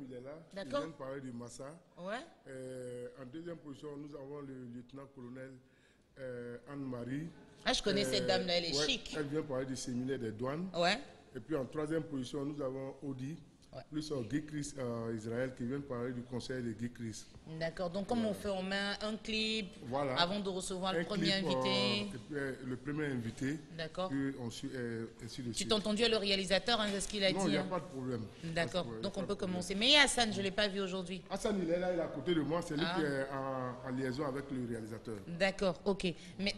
il est là. D'accord. Il vient de parler du Massa. Ouais. En deuxième position, nous avons le lieutenant-colonel Anne-Marie. Ah, je connais cette dame-là, elle est ouais, chic. Elle vient parler du séminaire des douanes. Ouais. Et puis en troisième position, nous avons Audi, plus Guy Chris Israël, qui vient parler du conseil de Guy Chris. D'accord, donc comme on fait, on met un clip avant de recevoir le premier invité. Et puis, le premier invité. D'accord. Tu t'as entendu le réalisateur, hein, c'est ce qu'il a dit? Non, il n'y a pas de problème. D'accord, donc on peut commencer. Mais il y a Hassan, je ne l'ai pas vu aujourd'hui. Hassan, il est là, il est à côté de moi, c'est lui qui est en liaison avec le réalisateur. D'accord, ok.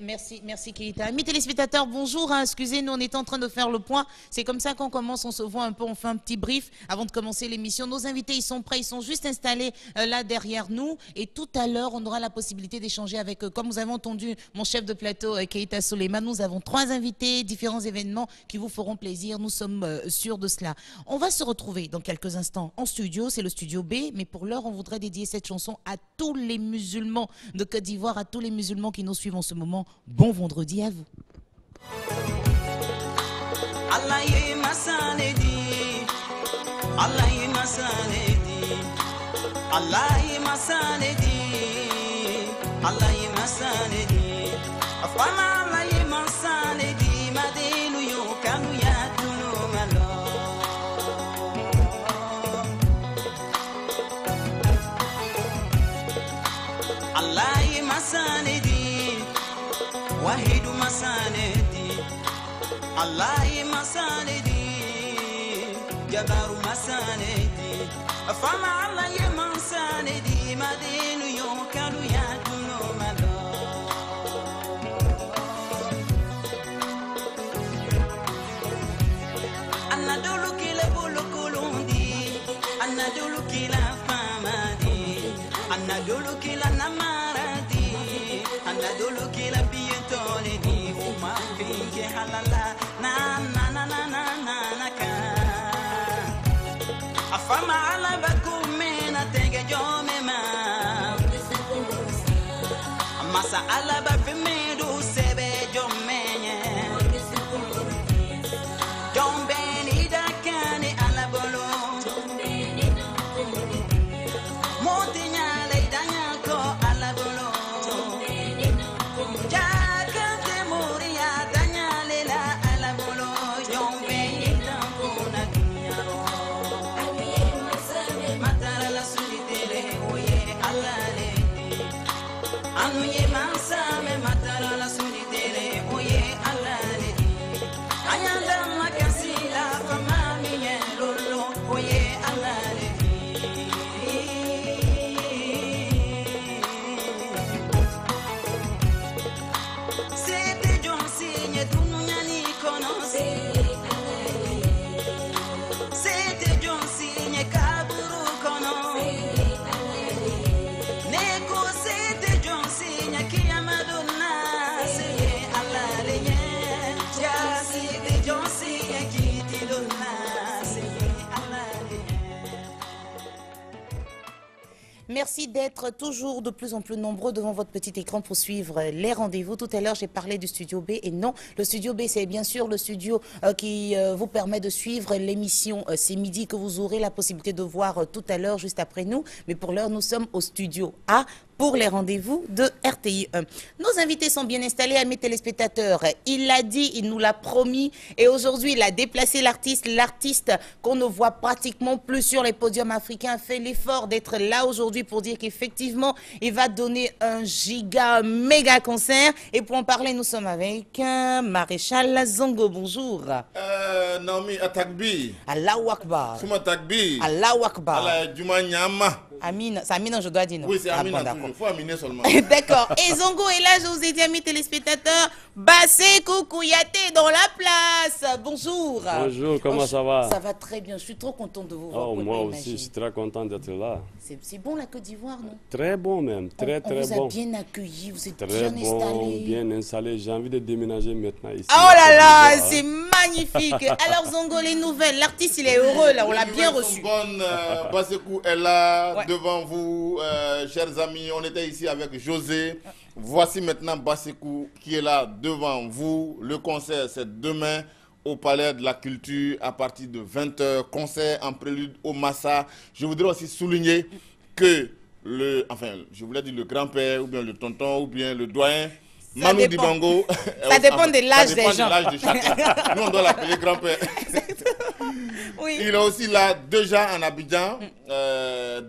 Merci Keita. Amis téléspectateurs, bonjour. Hein, excusez-nous, on est en train de faire le point. C'est comme ça qu'on commence, on se voit un peu, on fait un petit brief avant de commencer l'émission. Nos invités, ils sont prêts, ils sont juste installés là derrière nous. Et tout à l'heure, on aura la possibilité d'échanger avec eux. Comme vous avez entendu mon chef de plateau, Keita Suleiman, nous avons 3 invités, différents événements qui vous feront plaisir. Nous sommes sûrs de cela. On va se retrouver dans quelques instants en studio. C'est le studio B. Mais pour l'heure, on voudrait dédier cette chanson à tous les musulmans de Côte d'Ivoire, à tous les musulmans qui nous suivent en ce moment. Bon vendredi à vous. Allahi masanedi, Allahi masanedi, afama Allahi masanedi, madinu yukanu yatunu malo. Allahi masanedi, wahidu masanedi, Allahi masanedi, jabaru masanedi, afama Allahi masanedi, madinu yukanu yatunu malo. Anadolu kila bulu kulundi, anadolu kila famadi, anadolu kila namaradi, anadolu kila biyetone di fuma finge halala na na na na na na na ka. Afama ala bakumena tege jome ma, masa ala bafimedu sebe jomenye. Jombeni dakani ala bolo, montinyale danyako ala bolo. Jakante muria danyale la ala bolo, jombeni dankuna dunyaro. Matara la sulitere oye ala le, anuye mansame matara la sulitere oye ala le. Ayanda makasila fama miye lolo oye ala le. Sete jonsi tununyani konosi, sete jonsi kaburu kono, neko sete jonsi kiyamaduna seye ala le ye, ja sete jonsi kitiduna seye ala le ye. Merci d'être toujours de plus en plus nombreux devant votre petit écran pour suivre les rendez-vous. Tout à l'heure, j'ai parlé du studio B et non, le studio B, c'est bien sûr le studio qui vous permet de suivre l'émission. C'est midi que vous aurez la possibilité de voir tout à l'heure, juste après nous. Mais pour l'heure, nous sommes au studio A pour les rendez-vous de RTI 1. Nos invités sont bien installés, amis téléspectateurs. Il l'a dit, il nous l'a promis. Et aujourd'hui, il a déplacé l'artiste. L'artiste qu'on ne voit pratiquement plus sur les podiums africains fait l'effort d'être là aujourd'hui pour dire qu'effectivement, il va donner un giga, méga concert. Et pour en parler, nous sommes avec Maréchal Zongo. Bonjour. Naomi Atakbi. Allahu Akbar. Souma Atakbi. Allahu Akbar. Allah Juma Nyama. Amine, c'est Amine, je dois dire non. Oui, c'est Amine, d'accord. il faut Amine seulement. D'accord. Et Zongo est là, je vous ai dit, amis téléspectateurs, Bassé Kouyaté dans la place. Bonjour. Bonjour, comment ça va? Ça va très bien, je suis trop contente de vous voir. Oh, moi aussi, je suis très content d'être là. C'est bon la Côte d'Ivoire, non? Très bon même, très on bon. vous a bien accueilli, vous êtes très bien bon, installé. bien installé. J'ai envie de déménager maintenant ici. Oh là là, c'est magnifique. Alors Zongo, les nouvelles, l'artiste il est heureux là, on l'a bien reçu. Bassekou est là, Ouais. devant vous, chers amis. On était ici avec José. Voici maintenant Bassekou qui est là devant vous. Le concert, c'est demain au Palais de la Culture à partir de 20h, concert en prélude au Massa. Je voudrais aussi souligner que je voulais dire le grand-père, ou bien le tonton, ou bien le doyen, Manu Dibango. Ça dépend de l'âge des gens. Ça dépend de l'âge de chacun. Nous, on doit l'appeler grand-père. Oui. Il est aussi là déjà en Abidjan.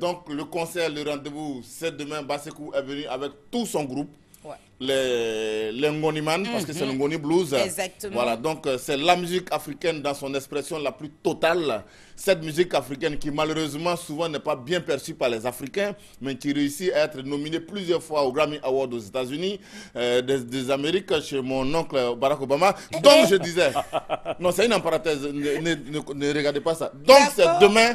Donc, le concert, le rendez-vous, c'est demain. Basekou est venu avec tout son groupe. Ouais. Les Ngoniman, parce que c'est le Ngoni Blues. Exactement. Voilà, donc c'est la musique africaine dans son expression la plus totale. Cette musique africaine qui malheureusement souvent n'est pas bien perçue par les Africains, mais qui réussit à être nominée plusieurs fois au Grammy Award aux États-Unis, des Amériques, chez mon oncle Barack Obama. Donc je disais, non c'est une parenthèse, ne regardez pas ça. Donc c'est demain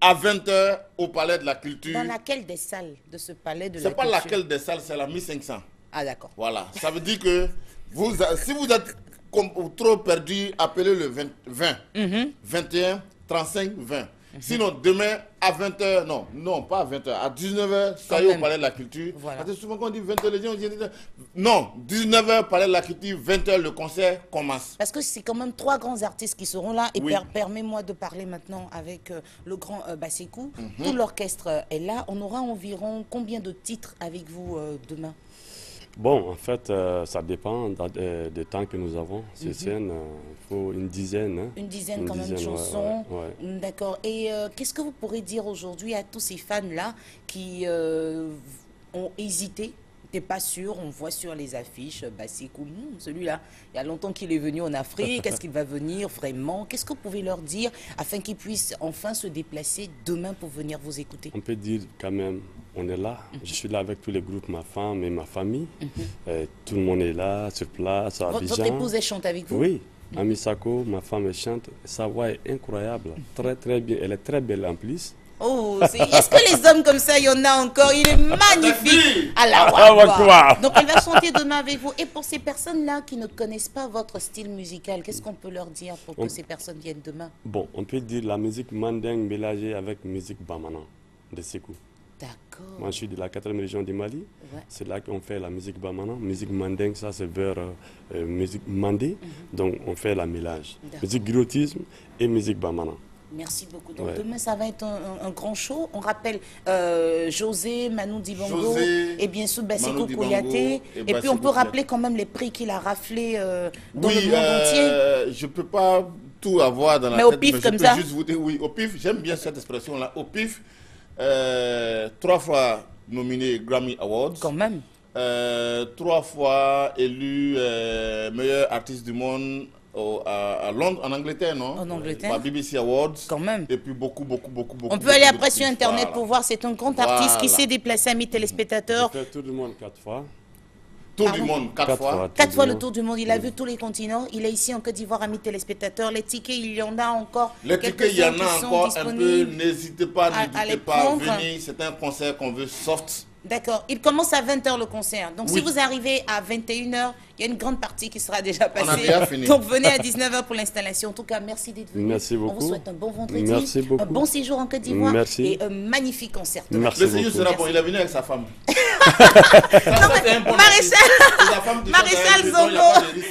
à 20h au Palais de la Culture. Dans laquelle des salles de ce Palais de la Culture? C'est pas laquelle des salles, c'est la 1500. Ah d'accord. Voilà, ça veut dire que si vous êtes trop perdu, appelez le 20, 21, 35, 20. Sinon, demain à 20h, non, pas à 20h, à 19h, ça y est au Palais de la Culture. Voilà. Parce que souvent quand on dit 20h, les gens disent non, 19h, Palais de la Culture, 20h, le concert commence. Parce que c'est quand même 3 grands artistes qui seront là. Et permets-moi de parler maintenant avec le grand Basekou. Tout l'orchestre est là. On aura environ combien de titres avec vous demain? Bon, en fait, ça dépend des temps que nous avons. Ces scènes, il faut une dizaine. Hein. Une dizaine quand même de chansons. Ouais. D'accord. Et qu'est-ce que vous pourrez dire aujourd'hui à tous ces fans-là qui ont hésité? T'es pas sûr, on voit sur les affiches, Basekou, celui-là, il y a longtemps qu'il est venu en Afrique, est-ce qu'il va venir vraiment? Qu'est-ce que vous pouvez leur dire afin qu'ils puissent enfin se déplacer demain pour venir vous écouter? On peut dire quand même, on est là. Je suis là avec tous les groupes, ma femme et ma famille. Tout le monde est là, sur place, à Abidjan. Votre épouse, elle chante avec vous? Oui, Ami Sako, ma femme, elle chante. Sa voix est incroyable, très très bien. Elle est très belle en plus. Oh, est-ce que les hommes comme ça, il y en a encore? Il est magnifique. Donc, elle va chanter demain avec vous. Et pour ces personnes-là qui ne connaissent pas votre style musical, qu'est-ce qu'on peut leur dire pour que ces personnes viennent demain? Bon, on peut dire la musique mandingue mélangée avec musique bamana de Sékou. D'accord. Moi, je suis de la 4e région du Mali. Ouais. C'est là qu'on fait la musique bamana. Musique mandingue, ça, c'est vers musique mandé. Donc, on fait la mélange. Musique griotisme et musique bamana. Merci beaucoup. Donc demain, ça va être un grand show. On rappelle José, Manu Dibango et bien sûr Basekou Kouyaté. Et puis on peut rappeler quand même les prix qu'il a raflé dans le monde entier. Je ne peux pas tout avoir dans la tête. Mais au pif comme ça? Juste vous dire, oui, au pif, j'aime bien cette expression-là. Au pif, 3 fois nominé Grammy Awards. Quand même. 3 fois élu meilleur artiste du monde. À Londres, en Angleterre, non? En Angleterre. Par BBC Awards. Quand même. Et puis beaucoup. On peut aller après sur Internet pour voir. C'est un grand artiste qui s'est déplacé à mes téléspectateurs. Il fait tout le monde 4 fois. Tour du monde 4 fois. 4 fois le tour du monde. Il a vu tous les continents. Il est ici en Côte d'Ivoire, amis téléspectateurs. Les tickets, il y en a encore. Les tickets, il y en a encore un peu. N'hésitez pas à venir. C'est un concert qu'on veut soft. D'accord. Il commence à 20h le concert. Donc si vous arrivez à 21h, il y a une grande partie qui sera déjà passée. On a déjà fini. Donc venez à 19h pour l'installation. En tout cas, merci d'être venu. Merci beaucoup. On vous souhaite un bon vendredi. Merci beaucoup. Un bon séjour en Côte d'Ivoire. Merci. Et un magnifique concert. Merci le séjour sera bon. Il est venu avec sa femme.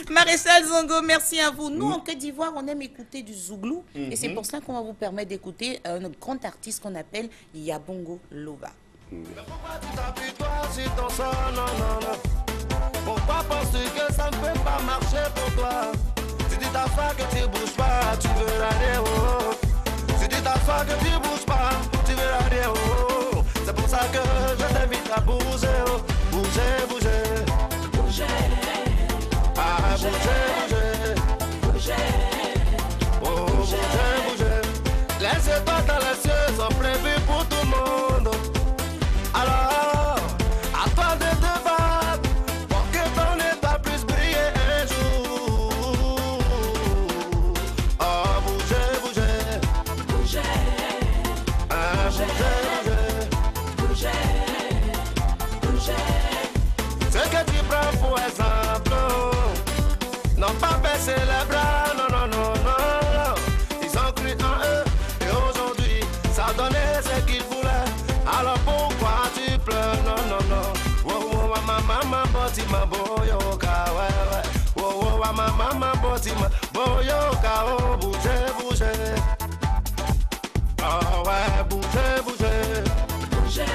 Maréchal Zongo, merci à vous. Nous, en Côte d'Ivoire, on aime écouter du zouglou. Et c'est pour ça qu'on va vous permettre d'écouter un grand artiste qu'on appelle Yabongo Loba. Pourquoi tu t'appuies toi sur ton sol, non. Pourquoi penses-tu que ça ne peut pas marcher pour toi? Si tu t'assois que tu bouges pas, tu veux aller haut. Si tu t'assois que tu bouges pas, tu veux aller haut. C'est pour ça que je t'invite à bouger, oh. Bouger. Ah, bouger. Oh, bouger. Les étoiles dans les cieux sont prévues pour tout le monde. Alors, à toi de te battre pour que ton état puisse briller un jour. Oh, bouger. Ah, bouger. Ce que tu prends pour exemple, n'ont pas baissé les bras, non. Ils ont cru en eux et aujourd'hui, ça donnait ce qu'ils voulaient. Alors pourquoi tu pleures, non. Maman, boti, ma boyoka, ouais. ma maman botima, boyo kao, bougez, bougez. Oh ouais, bougez, bougez. Bougez,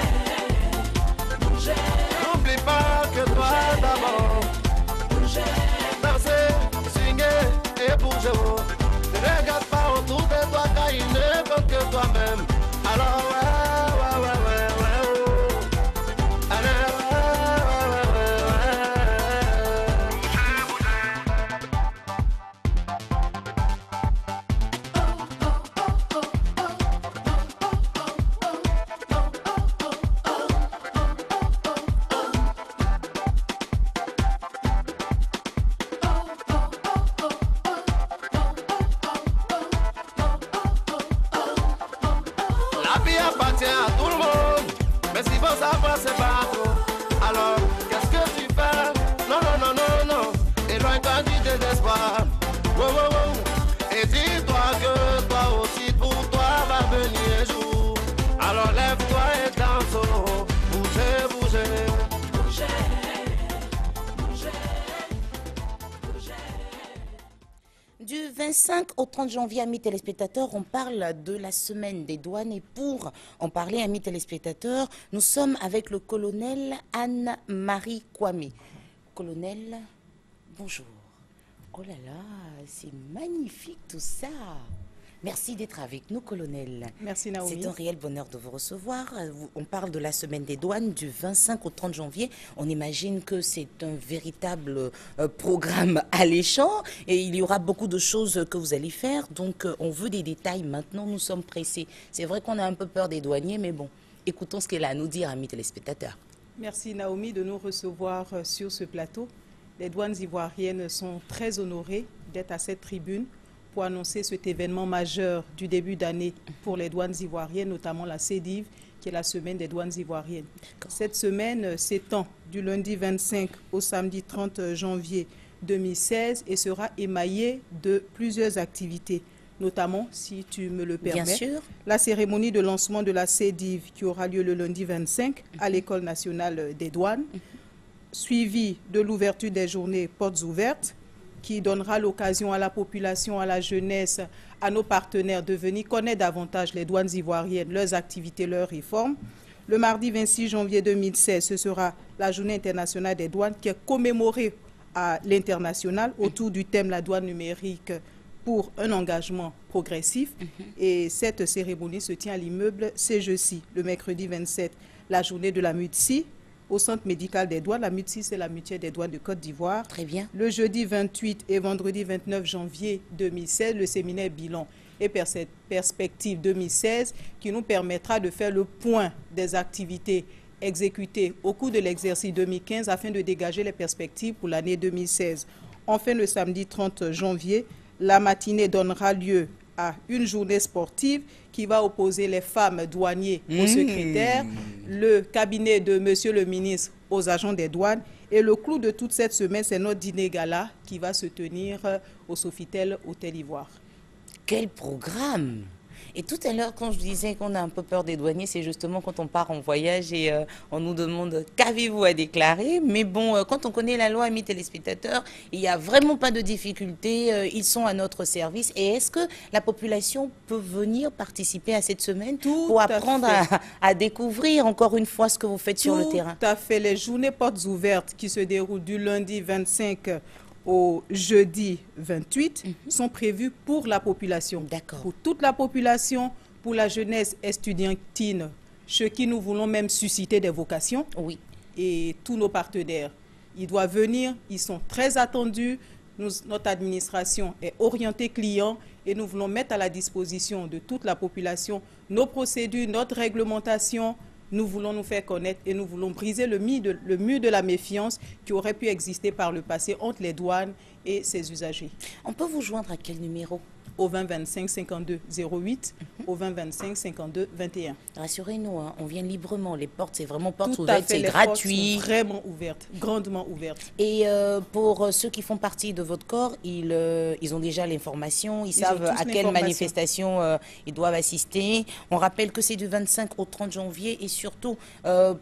bougez. N'oublie pas que toi d'abord. Bougez, dansez, swingez et bougez. Ne regarde pas autour de toi car il ne compte que toi-même. Alors ouais, ouais, ouais, ouais, ouais, oh. Allez, la vie appartient à tout le monde, mais si faut savoir c'est pas trop. Alors qu'est-ce que tu fais? Non, non, non, non, non. Éloigne-toi du désespoir. Wow, wow, wow. Et dis-toi que toi aussi pour toi va venir un jour. Alors lève-toi et danse. Bougez, bougez. Bougez, bougez, bougez. Du 25 au 30 janvier, amis téléspectateurs, on parle de la semaine des douanes. Et pour en parler, amis téléspectateurs, nous sommes avec le colonel Anne-Marie Kwame. Colonel, bonjour. Oh là là, c'est magnifique tout ça. Merci d'être avec nous, colonel. Merci, Naomi. C'est un réel bonheur de vous recevoir. On parle de la semaine des douanes du 25 au 30 janvier. On imagine que c'est un véritable programme alléchant et il y aura beaucoup de choses que vous allez faire. Donc, on veut des détails maintenant. Nous sommes pressés. C'est vrai qu'on a un peu peur des douaniers, mais bon, écoutons ce qu'elle a à nous dire, amis téléspectateurs. Merci, Naomi, de nous recevoir sur ce plateau. Les douanes ivoiriennes sont très honorées d'être à cette tribune pour annoncer cet événement majeur du début d'année pour les douanes ivoiriennes, notamment la CEDIV, qui est la semaine des douanes ivoiriennes. Cette semaine s'étend du lundi 25 au samedi 30 janvier 2016 et sera émaillée de plusieurs activités, notamment, si tu me le permets, Bien sûr. la cérémonie de lancement de la CEDIV qui aura lieu le lundi 25 à l'École nationale des douanes, suivie de l'ouverture des journées portes ouvertes, qui donnera l'occasion à la population, à la jeunesse, à nos partenaires de venir connaître davantage les douanes ivoiriennes, leurs activités, leurs réformes. Le mardi 26 janvier 2016, ce sera la journée internationale des douanes qui est commémorée à l'international autour du thème la douane numérique pour un engagement progressif. Et cette cérémonie se tient à l'immeuble CGC le mercredi 27, la journée de la MUTSI, au centre médical des douanes. La MUTSI, c'est la mutuelle des douanes de Côte d'Ivoire. Très bien. Le jeudi 28 et vendredi 29 janvier 2016, le séminaire bilan et perspective 2016 qui nous permettra de faire le point des activités exécutées au cours de l'exercice 2015 afin de dégager les perspectives pour l'année 2016. Enfin, le samedi 30 janvier, la matinée donnera lieu à une journée sportive qui va opposer les femmes douaniers aux secrétaires, le cabinet de monsieur le ministre aux agents des douanes. Et le clou de toute cette semaine, c'est notre dîner gala qui va se tenir au Sofitel Hôtel Ivoire. Quel programme! Et tout à l'heure, quand je disais qu'on a un peu peur des douaniers, c'est justement quand on part en voyage et on nous demande qu'avez-vous à déclarer. Mais bon, quand on connaît la loi, amis téléspectateurs, il n'y a vraiment pas de difficulté. Ils sont à notre service. Et est-ce que la population peut venir participer à cette semaine pour apprendre à découvrir encore une fois ce que vous faites sur le terrain? Tout à fait. Les journées portes ouvertes qui se déroulent du lundi 25 au jeudi 28 sont prévus pour la population. D'accord. Pour toute la population, pour la jeunesse estudiantine, chez qui nous voulons même susciter des vocations. Oui. Et tous nos partenaires. Ils doivent venir, ils sont très attendus. Notre administration est orientée client et nous voulons mettre à la disposition de toute la population nos procédures, notre réglementation. Nous voulons nous faire connaître et nous voulons briser le mur de la méfiance qui aurait pu exister par le passé entre les douanes et ses usagers. On peut vous joindre à quel numéro? au 20 25 52 08, au 20 25 52 21. Rassurez-nous, hein, on vient librement. Les portes, c'est vraiment portes Tout à ouvertes, fait, c'est les gratuit. portes sont vraiment ouvertes, grandement ouvertes. Et pour ceux qui font partie de votre corps, ils ont déjà l'information, ils savent ont tous à quelle l'information. manifestation ils doivent assister. On rappelle que c'est du 25 au 30 janvier et surtout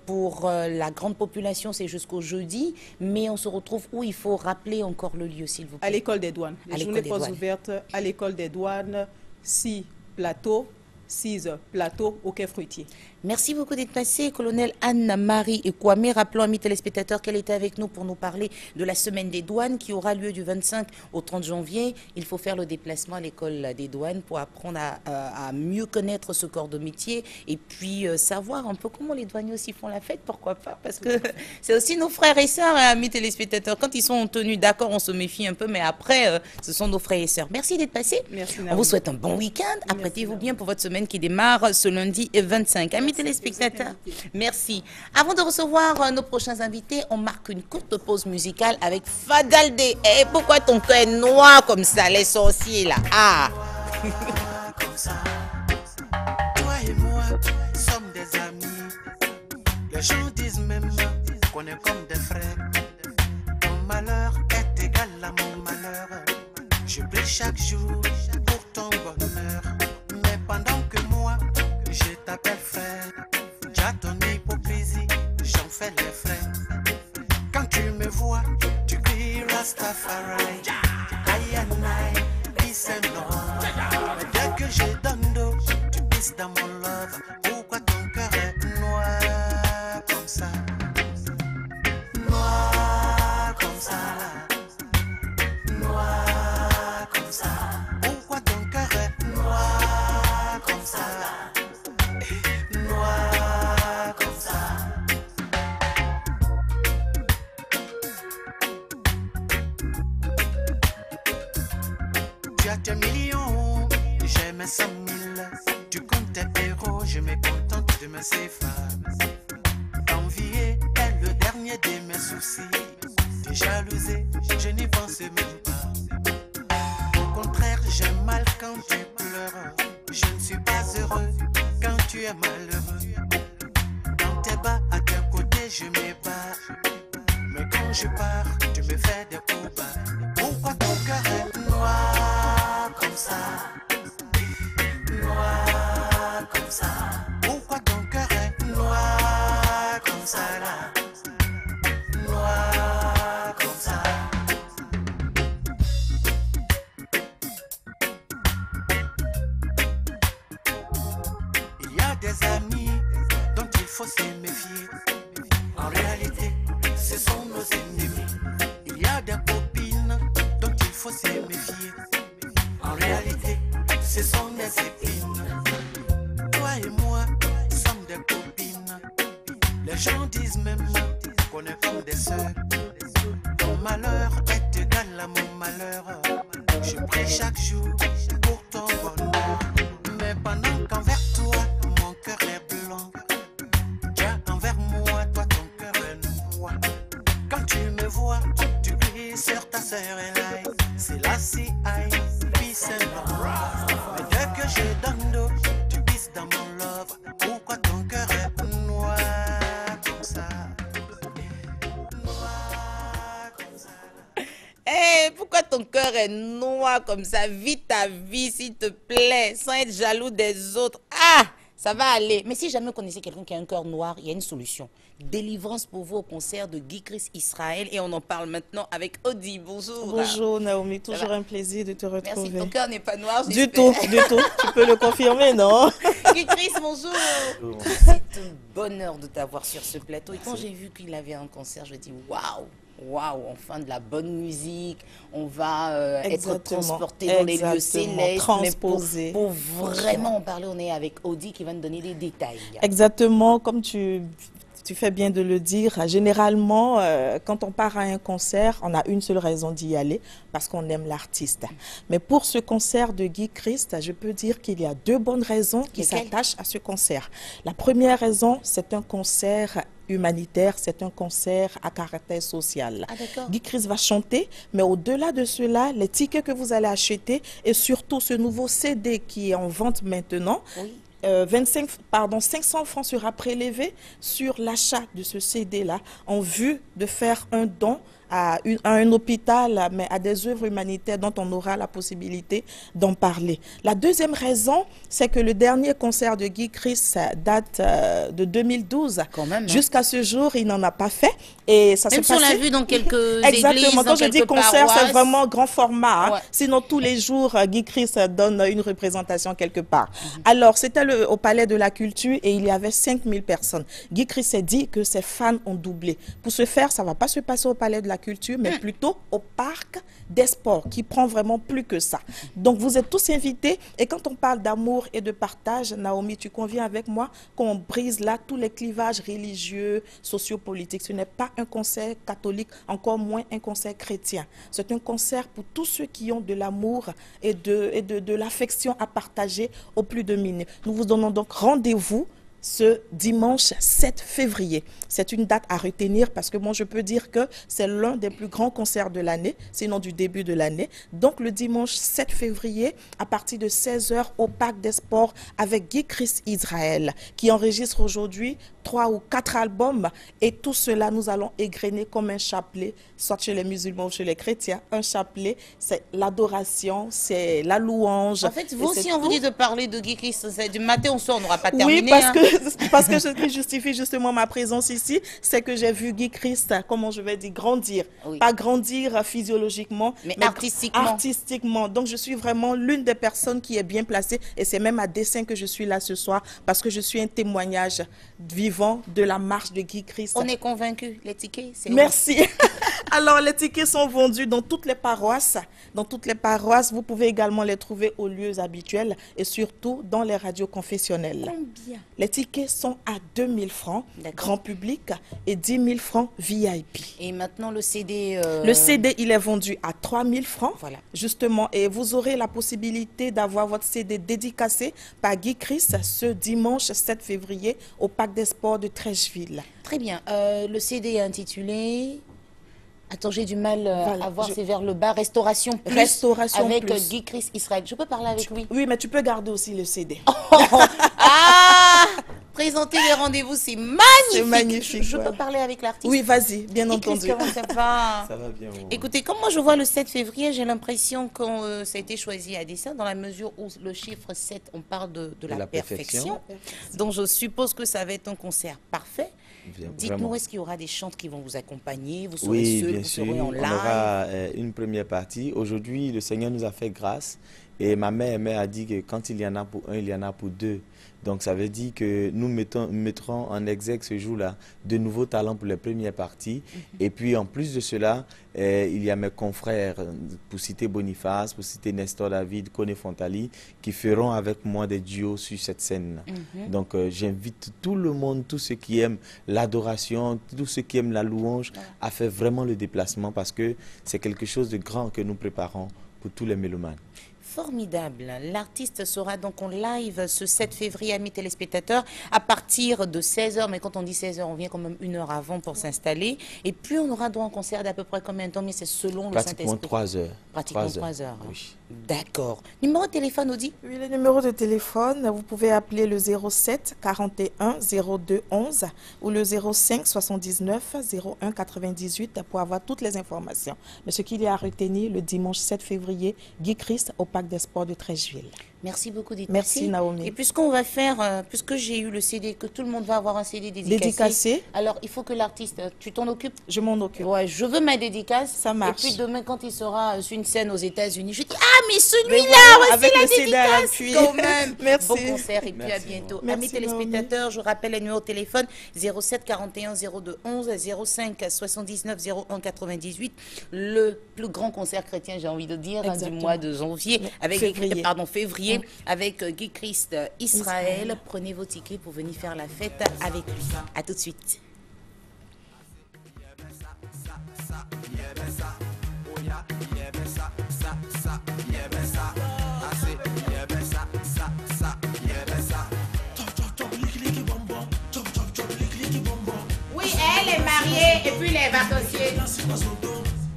pour la grande population, c'est jusqu'au jeudi. Mais on se retrouve où? Il faut rappeler encore le lieu, s'il vous plaît. À l'école des douanes. À Les l'école journées des portes douanes. ouvertes à l'école des douanes, 6 plateaux, 6 plateaux au quai fruitier. Merci beaucoup d'être passé, colonel Anne-Marie Kwame. Rappelons, amis téléspectateurs, qu'elle était avec nous pour nous parler de la semaine des douanes qui aura lieu du 25 au 30 janvier. Il faut faire le déplacement à l'école des douanes pour apprendre à mieux connaître ce corps de métier et puis savoir un peu comment les douaniers aussi font la fête, pourquoi pas, parce que c'est aussi nos frères et sœurs, hein, amis téléspectateurs. Quand ils sont tenus d'accord, on se méfie un peu, mais après, ce sont nos frères et sœurs. Merci d'être passé. Merci, On Naomi. vous souhaite un bon week-end. Apprêtez-vous bien pour votre semaine qui démarre ce lundi 25. Amis téléspectateurs, merci. Avant de recevoir nos prochains invités, on marque une courte pause musicale avec Fadalde. Eh, pourquoi ton cœur est noir comme ça, les sorciers là? Ah! Comme ça. Toi et moi sommes des amis. Les gens disent même qu'on est comme des frères. Ton malheur est égal à mon malheur. Je prie chaque jour pour ton bonheur. Mais pendant que moi, je t'appelle frère, j'ai ton hypocrisie, j'en fais les frais. Quand tu me vois, tu cries Rastafari. Aïe aïe, peace and love. Mais dès que je donne d'eau, tu pisses dans mon love. Pourquoi ton cœur est noir comme ça? Noir comme ça. Noir comme ça. Pourquoi ton cœur est noir comme ça? Noir comme ça. Tu as tes millions, j'ai mes 100 000. Tu comptes tes héros, je me contente de mes CFA. T'envier est le dernier de mes soucis. T'es jalousé, je n'y pense même pas. Au contraire, j'aime mal quand tu pleures. Je ne suis pas heureux quand tu es malheureux. Dans tes bas, à tes côtés, je me bats. Mais quand je pars, tu me fais des coups bas. Pourquoi ton cœur est noir comme ça? Noir comme ça. Pourquoi ton cœur est noir comme ça là? Noir comme ça. Il y a des amis dont il faut se méfier. En réalité, ce sont nos ennemis. Il y a des copines dont il faut se méfier. En réalité, ce sont des épines. Toi et moi sommes des copines. Les gens disent même qu'on est comme des sœurs. Ton malheur est égal à mon malheur. Je prie chaque jour pour ton bonheur. Mais pendant qu'envers toi, mon cœur est blanc, tiens, envers moi, toi, ton cœur est noir. Quand tu me vois, tu cries sur ta sœur et l'aïe. C'est la CI, peace and love. Mais dès que je donne d'eau, tu pisses dans mon love. Pourquoi ton cœur est noir comme ça? Noir comme ça. Eh, pourquoi ton cœur est noir comme ça? Vis ta vie, s'il te plaît, sans être jaloux des autres. Ah, ça va aller. Mais si jamais vous connaissez quelqu'un qui a un cœur noir, il y a une solution. Délivrance pour vous au concert de Guy Chris Israël. Et on en parle maintenant avec Audi. Bonjour. Bonjour Naomi, toujours va? un plaisir de te retrouver. Merci, ton cœur n'est pas noir. Du tout, du tout. Tu peux le confirmer, non? Guy Chris, bonjour. C'est un bonheur de t'avoir sur ce plateau. Et quand j'ai vu qu'il avait un concert, je me dis waouh. Waouh, enfin de la bonne musique, on va être Exactement. transporté dans les lieux Exactement. célestes. Transposé. Mais pour vraiment en parler, on est avec Audi qui va nous donner des détails. Exactement, comme tu fais bien de le dire. Généralement, quand on part à un concert, on a une seule raison d'y aller, parce qu'on aime l'artiste. Mais pour ce concert de Guy Christ, je peux dire qu'il y a deux bonnes raisons qui s'attachent à ce concert. La première raison, c'est un concert humanitaire, c'est un concert à caractère social. Guy Christ va chanter, mais au-delà de cela, les tickets que vous allez acheter et surtout ce nouveau CD qui est en vente maintenant, 500 francs sera prélevé sur l'achat de ce CD-là en vue de faire un don à un hôpital, mais à des œuvres humanitaires dont on aura la possibilité d'en parler. La deuxième raison, c'est que le dernier concert de Guy Christ date de 2012. Quand même, hein. Jusqu'à ce jour, il n'en a pas fait. Et ça même s'est si passé... on l'a vu dans quelques Exactement. églises, Quand je dis concert, c'est vraiment grand format. Hein. Ouais. Sinon, tous les jours, Guy Christ donne une représentation quelque part. Alors, c'était au Palais de la Culture et il y avait 5000 personnes. Guy Christ s'est dit que ses fans ont doublé. Pour ce faire, ça ne va pas se passer au Palais de la Culture, mais plutôt au Parc des Sports, qui prend vraiment plus que ça. Donc, vous êtes tous invités. Et quand on parle d'amour et de partage, Naomi, tu conviens avec moi qu'on brise là tous les clivages religieux, sociopolitiques. Ce n'est pas un concert catholique, encore moins un concert chrétien. C'est un concert pour tous ceux qui ont de l'amour et de l'affection à partager aux plus démunis. Nous vous donnons donc rendez-vous ce dimanche 7 février. C'est une date à retenir parce que moi je peux dire que c'est l'un des plus grands concerts de l'année, sinon du début de l'année. Donc le dimanche 7 février à partir de 16h au Parc des Sports avec Guy Christ Israël qui enregistre aujourd'hui 3 ou 4 albums et tout cela nous allons égrener comme un chapelet, soit chez les musulmans ou chez les chrétiens. Un chapelet, c'est l'adoration, c'est la louange. En fait, vous aussi, on vous dit de parler de Guy Christ. Du matin au soir, on n'aura pas terminé. Oui, parce que ce qui justifie justement ma présence ici, c'est que j'ai vu Guy Christ, comment je vais dire, grandir. Oui. Pas grandir physiologiquement, mais artistiquement. Donc, je suis vraiment l'une des personnes qui est bien placée et c'est même à dessein que je suis là ce soir parce que je suis un témoignage vivant de la marche de Guy Christ. On est convaincus. Les tickets, c'est... Merci. Alors, les tickets sont vendus dans toutes les paroisses. Dans toutes les paroisses, vous pouvez également les trouver aux lieux habituels et surtout dans les radios confessionnelles. Combien? Les tickets sont à 2000 francs, grand public, et 10 000 francs VIP. Et maintenant, le CD... Le CD, il est vendu à 3000 francs, voilà. Justement, et vous aurez la possibilité d'avoir votre CD dédicacé par Guy Christ ce dimanche 7 février au Parc des Sports de Trècheville. Très bien. Le CD est intitulé... Attends, j'ai du mal à voir, c'est vers le bas. Restauration Plus, avec Guy Christ Israël. Je peux parler avec lui? Oui, mais tu peux garder aussi le CD. Ah! Présenter les rendez-vous, c'est magnifique. C'est magnifique. Je peux parler avec l'artiste? Oui, vas-y, bien entendu. Comment ça va? Ça va bien. Écoutez, comme moi je vois le 7 février, j'ai l'impression que ça a été choisi à dessein, dans la mesure où le chiffre 7, on parle de la perfection. Donc je suppose que ça va être un concert parfait. Dites-nous, est-ce qu'il y aura des chants qui vont vous accompagner? Vous serez seul, vous serez en live? On aura une première partie. Aujourd'hui, le Seigneur nous a fait grâce. Et ma mère a dit que quand il y en a pour un, il y en a pour deux. Donc ça veut dire que nous mettrons en exergue ce jour-là de nouveaux talents pour les premières parties. Et puis en plus de cela, il y a mes confrères, pour citer Boniface, pour citer Nestor David, Koné Fontali, qui feront avec moi des duos sur cette scène. Donc j'invite tout le monde, tous ceux qui aiment l'adoration, tous ceux qui aiment la louange, à faire vraiment le déplacement parce que c'est quelque chose de grand que nous préparons pour tous les mélomanes. Formidable. L'artiste sera donc en live ce 7 février, amis téléspectateurs, à partir de 16h. Mais quand on dit 16h, on vient quand même 1 heure avant pour s'installer. Et puis, on aura droit à un concert d'à peu près combien de temps? Mais c'est selon le Saint-Esprit. Pratiquement 3 heures. Pratiquement 3 heures. Oui. D'accord. Numéro de téléphone, Audi? Oui, le numéro de téléphone, vous pouvez appeler le 07 41 02 11 ou le 05 79 01 98 pour avoir toutes les informations. Mais ce qu'il y a à retenir, le dimanche 7 février, Guy Christ au Parc des Sports de Trècheville. Merci beaucoup, Dita. Merci, Naomi. Et puisqu'on va faire, puisque j'ai eu le CD, que tout le monde va avoir un CD dédicacé. Alors, il faut que l'artiste, tu t'en occupes? Je m'en occupe. Ouais, je veux ma dédicace. Ça marche. Et puis demain, quand il sera sur une scène aux États-Unis, je dis, ah, mais celui-là, voici avec la le CD à dédicace l'appui. quand même. Merci. Bon concert et puis à bientôt. Amis téléspectateurs, je rappelle les numéros de téléphone 07 41 02 11, 05 79 01 98. Le plus grand concert chrétien, j'ai envie de dire, du mois de janvier, avec février, avec Guy Christ Israël. Prenez vos tickets pour venir faire la fête avec lui. À tout de suite. yeah, yeah, besa, sa, sa, yeah, besa. I say, yeah, besa, sa, sa, yeah, besa. Chop, chop, chop, lick, lick, bom, bom. Chop, chop, chop, lick, lick, bom, bom. Oui, elle est mariée et puis les vacanciers.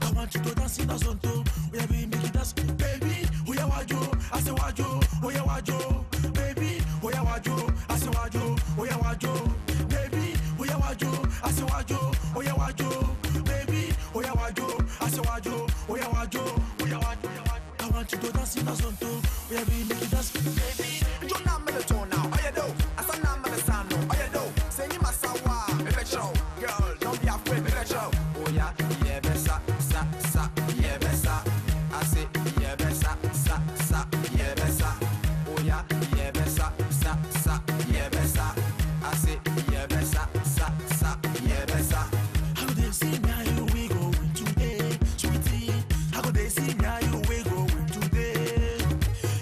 I want you to dance in the zone too. We have been making dance, baby. Who ya wajo? I say wajo. Who ya wajo? Baby. Who ya wajo? I say wajo. Who ya wajo? Baby. Who ya wajo? I say wajo. Who ya wajo? Baby. Who ya wajo? I say wajo. Who ya wajo? Who ya wajo? I want you to dance in the zone too. We have been making dance, baby. You know me the tone now. Oh you do. I say now me the sound now. Oh you do. Say ni masawa. Me the show. Girl, don't be afraid. Me the show. Oh yeah, yeah, besa. Sa, yeah, besa. I say, yeah, besa, sa, sa, yeah, besa. Oh, yeah, besa, sa, sa, yeah, besa. I say, yeah, besa, sa, sa, yeah, besa. How they see me, how you we going today, sweetie? How they see me, how you we going today?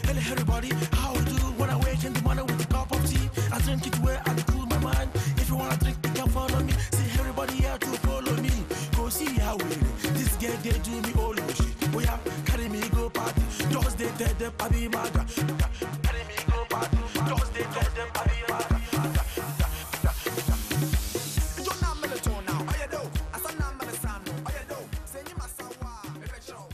Hello, everybody, how you do when I wake in the morning with a cup of tea? I drink it where I cool my mind. If you wanna drink, you can follow me. See everybody here to follow me. Go see how we this girl they do me all over shit. Oh yeah, carry me go party. Just they tell them I be maga. Carry me go party. Just they tell them I be maga. You don't know me the tone now. Oh you do. I saw now me the sound now. Oh you do. Say you must show.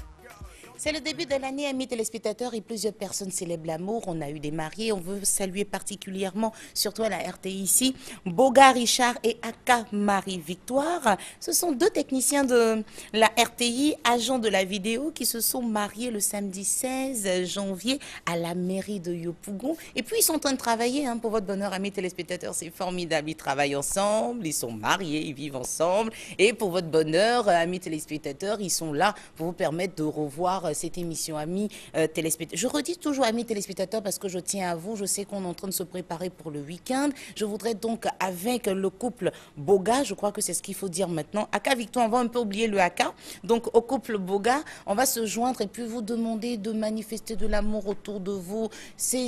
C'est le début de l'année, amis téléspectateurs, et plusieurs personnes célèbrent l'amour. On a eu des mariés. On veut saluer particulièrement, surtout à la RTI ici, Boga Richard et Aka Marie-Victoire. Ce sont deux techniciens de la RTI, agents de la vidéo, qui se sont mariés le samedi 16 janvier à la mairie de Yopougon. Et puis, ils sont en train de travailler pour votre bonheur, amis téléspectateurs. C'est formidable. Ils travaillent ensemble, ils sont mariés, ils vivent ensemble. Et pour votre bonheur, amis téléspectateurs, ils sont là pour vous permettre de revoir cette émission, amis téléspectateurs. Je redis toujours amis téléspectateurs parce que je tiens à vous. Je sais qu'on est en train de se préparer pour le week-end. Je voudrais donc, avec le couple Boga, je crois que c'est ce qu'il faut dire maintenant. Aka Victoire, on va un peu oublier le Aka. Donc, au couple Boga, on va se joindre et puis vous demander de manifester de l'amour autour de vous. Il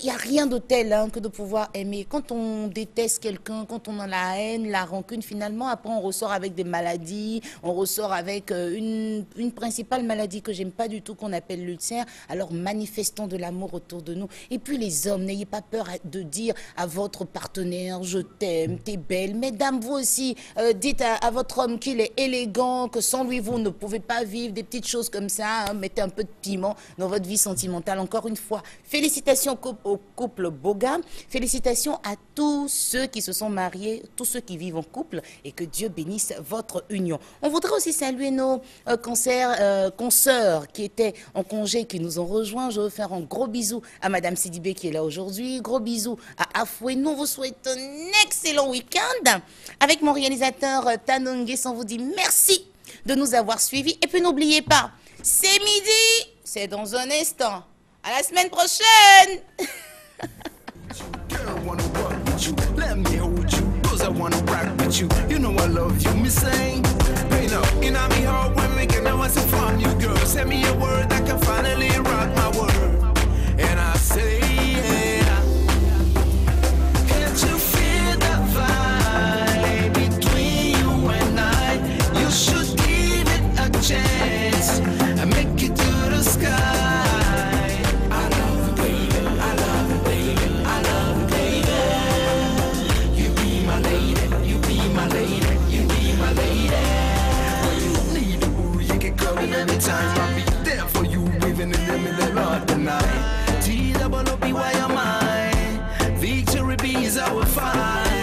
n'y a rien de tel que de pouvoir aimer. Quand on déteste quelqu'un, quand on a la haine, la rancune, finalement, après, on ressort avec des maladies. On ressort avec une principale maladie que j'aime pas du tout, qu'on appelle l'ulcère. Alors manifestons de l'amour autour de nous. Et puis les hommes, n'ayez pas peur de dire à votre partenaire, je t'aime, t'es belle. Mesdames, vous aussi, dites à votre homme qu'il est élégant, que sans lui, vous ne pouvez pas vivre, des petites choses comme ça. Mettez un peu de piment dans votre vie sentimentale. Encore une fois, félicitations au couple Boga. Félicitations à tous ceux qui se sont mariés, tous ceux qui vivent en couple, et que Dieu bénisse votre union. On voudrait aussi saluer nos consoeurs qui étaient en congé, qui nous ont rejoints. Je veux faire un gros bisou à Madame Sidibé qui est là aujourd'hui. Gros bisou à Afoué. Nous vous souhaitons un excellent week-end. Avec mon réalisateur Tanongue, on vous dit merci de nous avoir suivis. Et puis n'oubliez pas, c'est midi, c'est dans un instant. À la semaine prochaine. I wanna rock with you, you know I love you, me say. Hey no, in me heart when we can know what's from you, girl. Send me a word I can finally rock my world. And I say, yeah. Can't you feel the vibe between you and I? You should give it a chance and make it to the sky. Anytime I'll be there for you, even in the middle of the night. T-double-O-P-Y, am I? Victory be is our fight.